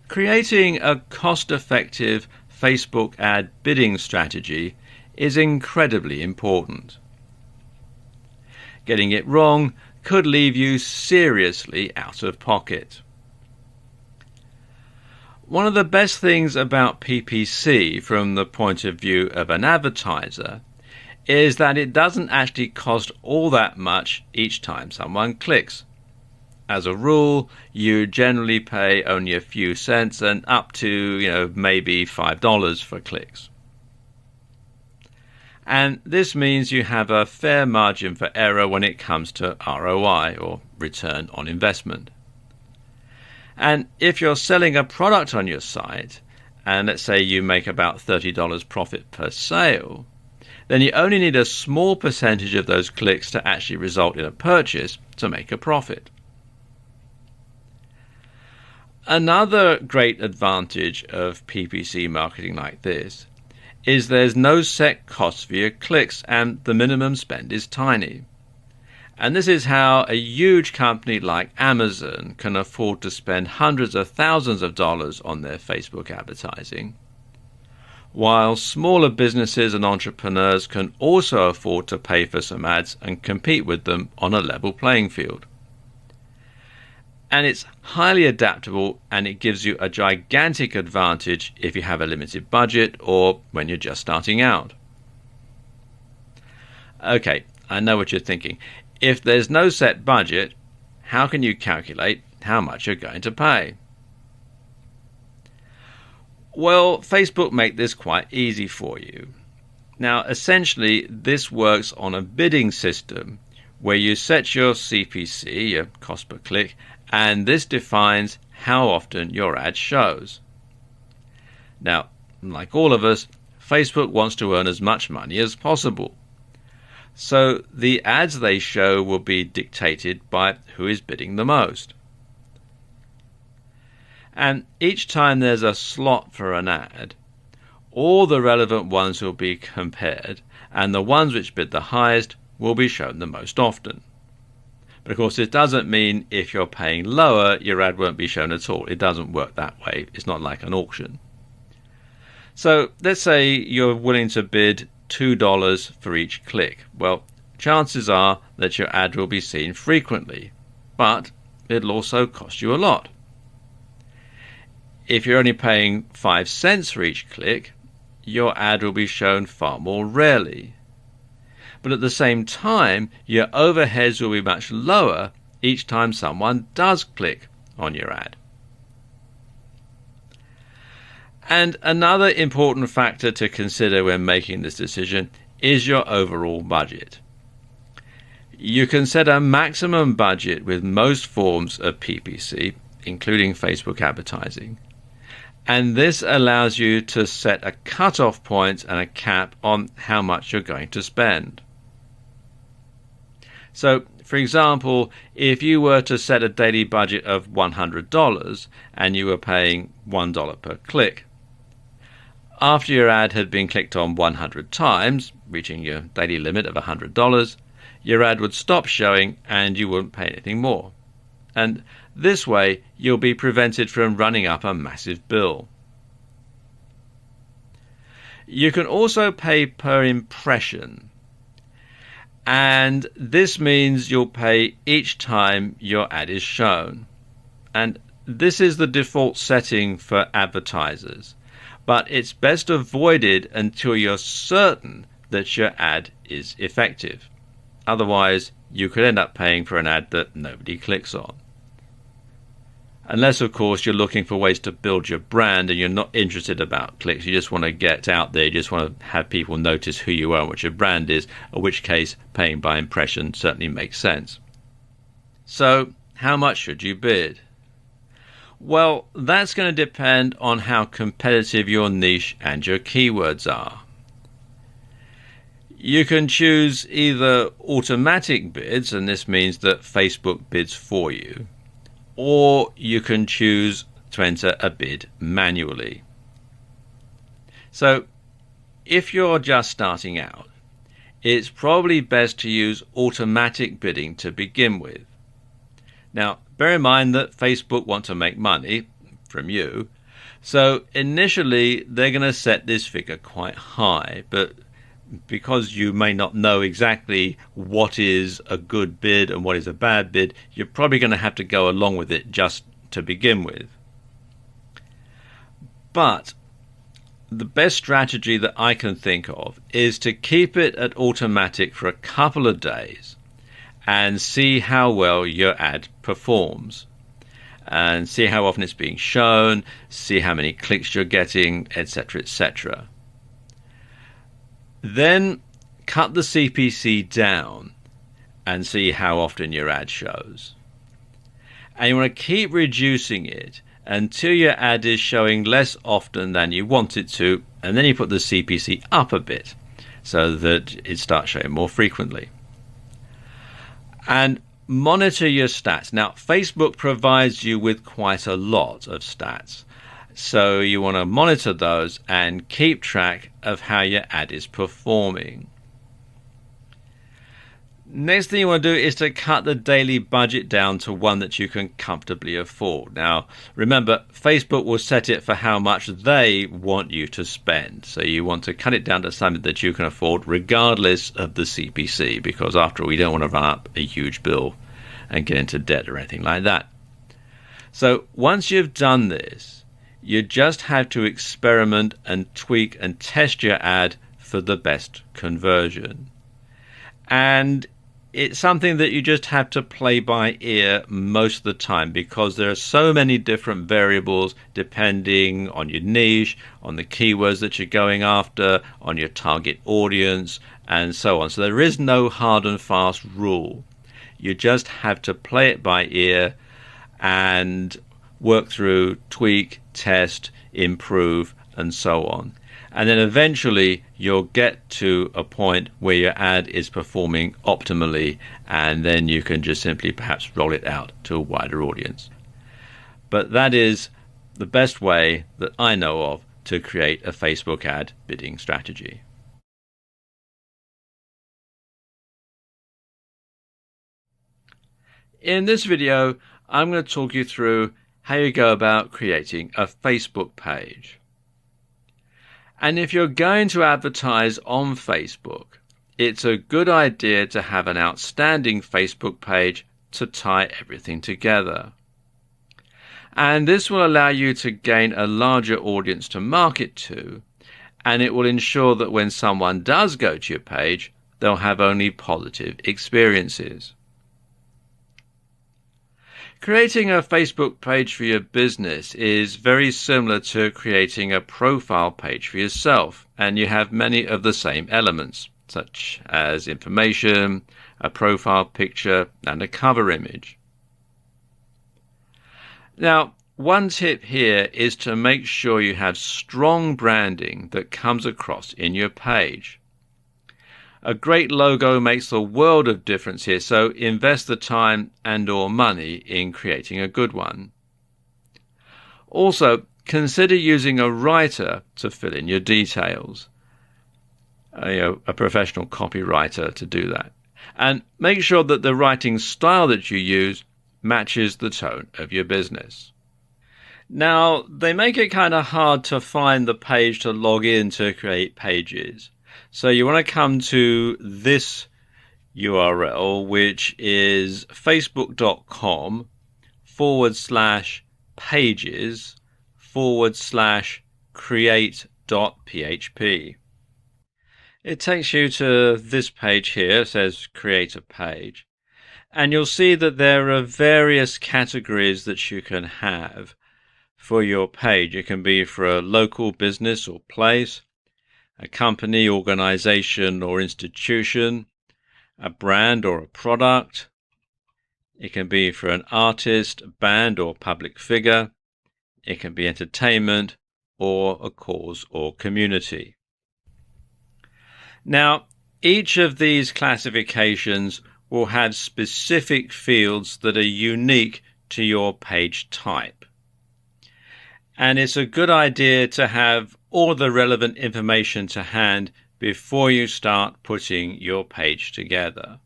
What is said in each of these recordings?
Creating a cost-effective Facebook ad bidding strategy is incredibly important. Getting it wrong could leave you seriously out of pocket. One of the best things about PPC from the point of view of an advertiser is that it doesn't actually cost all that much each time someone clicks. As a rule, you generally pay only a few cents and up to, maybe $5 for clicks. And this means you have a fair margin for error when it comes to ROI, or return on investment. And if you're selling a product on your site, and let's say you make about $30 profit per sale, then you only need a small percentage of those clicks to actually result in a purchase to make a profit. Another great advantage of PPC marketing like this is there's no set cost for your clicks and the minimum spend is tiny. And this is how a huge company like Amazon can afford to spend hundreds of thousands of dollars on their Facebook advertising, while smaller businesses and entrepreneurs can also afford to pay for some ads and compete with them on a level playing field. And it's highly adaptable, and it gives you a gigantic advantage if you have a limited budget or when you're just starting out. Okay, I know what you're thinking. If there's no set budget, how can you calculate how much you're going to pay? Well, Facebook make this quite easy for you. Now, essentially, this works on a bidding system where you set your CPC, your cost per click, and this defines how often your ad shows. Now, like all of us, Facebook wants to earn as much money as possible. So the ads they show will be dictated by who is bidding the most. And each time there's a slot for an ad, all the relevant ones will be compared, and the ones which bid the highest will be shown the most often. But of course, it doesn't mean if you're paying lower, your ad won't be shown at all. It doesn't work that way. It's not like an auction. So let's say you're willing to bid $2 for each click. Well, chances are that your ad will be seen frequently, but it'll also cost you a lot. If you're only paying 5 cents for each click, your ad will be shown far more rarely. But at the same time, your overheads will be much lower each time someone does click on your ad. And another important factor to consider when making this decision is your overall budget. You can set a maximum budget with most forms of PPC, including Facebook advertising. And this allows you to set a cutoff point and a cap on how much you're going to spend. So, for example, if you were to set a daily budget of $100 and you were paying $1 per click, after your ad had been clicked on 100 times, reaching your daily limit of $100, your ad would stop showing and you wouldn't pay anything more. And this way, you'll be prevented from running up a massive bill. You can also pay per impression. And this means you'll pay each time your ad is shown. And this is the default setting for advertisers. But it's best avoided until you're certain that your ad is effective. Otherwise, you could end up paying for an ad that nobody clicks on. Unless, of course, you're looking for ways to build your brand and you're not interested about clicks. You just want to get out there. You just want to have people notice who you are and what your brand is, in which case paying by impression certainly makes sense. So, how much should you bid? Well, that's going to depend on how competitive your niche and your keywords are. You can choose either automatic bids, and this means that Facebook bids for you, or you can choose to enter a bid manually. So, if you're just starting out, it's probably best to use automatic bidding to begin with. Now, bear in mind that Facebook want to make money from you, So initially they're going to set this figure quite high, but because you may not know exactly what is a good bid and what is a bad bid, you're probably going to have to go along with it just to begin with. But the best strategy that I can think of is to keep it at automatic for a couple of days and see how well your ad performs, and see how often it's being shown, see how many clicks you're getting, etc., etc. Then cut the CPC down and see how often your ad shows. And you want to keep reducing it until your ad is showing less often than you want it to, and then you put the CPC up a bit so that it starts showing more frequently. And monitor your stats. Now, Facebook provides you with quite a lot of stats, so you want to monitor those and keep track of how your ad is performing. Next thing you want to do is to cut the daily budget down to one that you can comfortably afford. Now, remember, Facebook will set it for how much they want you to spend. So you want to cut it down to something that you can afford regardless of the CPC, because after all, you don't want to run up a huge bill and get into debt or anything like that. So once you've done this, you just have to experiment and tweak and test your ad for the best conversion. And it's something that you just have to play by ear most of the time, because there are so many different variables depending on your niche, on the keywords that you're going after, on your target audience, and so on. So there is no hard and fast rule. You just have to play it by ear and work through, tweak, test, improve, and so on. And then eventually you'll get to a point where your ad is performing optimally, and then you can just simply perhaps roll it out to a wider audience. But that is the best way that I know of to create a Facebook ad bidding strategy. In this video, I'm going to talk you through how you go about creating a Facebook page. And if you're going to advertise on Facebook, it's a good idea to have an outstanding Facebook page to tie everything together. And this will allow you to gain a larger audience to market to, and it will ensure that when someone does go to your page, they'll have only positive experiences. Creating a Facebook page for your business is very similar to creating a profile page for yourself, and you have many of the same elements, such as information, a profile picture, and a cover image. Now, one tip here is to make sure you have strong branding that comes across in your page. A great logo makes a world of difference here, so invest the time and/or money in creating a good one. Also, consider using a writer to fill in your details, a professional copywriter to do that. And make sure that the writing style that you use matches the tone of your business. Now, they make it kind of hard to find the page to log in to create pages. So you want to come to this URL, which is facebook.com/pages/create.php. It takes you to this page here. It says create a page. And you'll see that there are various categories that you can have for your page. It can be for a local business or place, a company, organization, or institution, a brand or a product. It can be for an artist, band, or public figure. It can be entertainment or a cause or community. Now, each of these classifications will have specific fields that are unique to your page type. And it's a good idea to have all the relevant information to hand before you start putting your page together.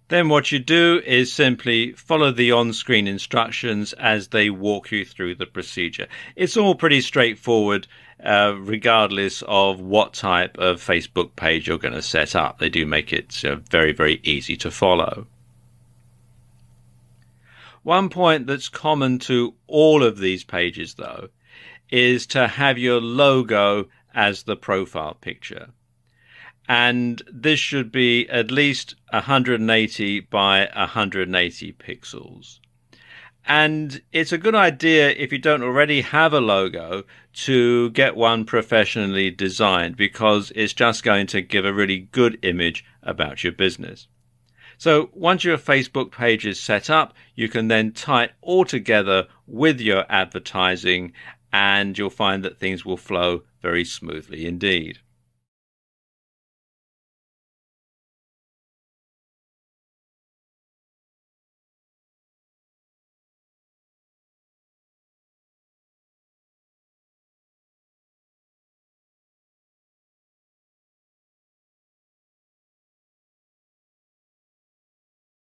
Then what you do is simply follow the on-screen instructions as they walk you through the procedure. It's all pretty straightforward, regardless of what type of Facebook page you're going to set up. They do make it very, very easy to follow. One point that's common to all of these pages, though, is to have your logo as the profile picture. And this should be at least 180 by 180 pixels. And it's a good idea, if you don't already have a logo, to get one professionally designed, because it's just going to give a really good image about your business. So once your Facebook page is set up, you can then tie it all together with your advertising, and you'll find that things will flow very smoothly indeed.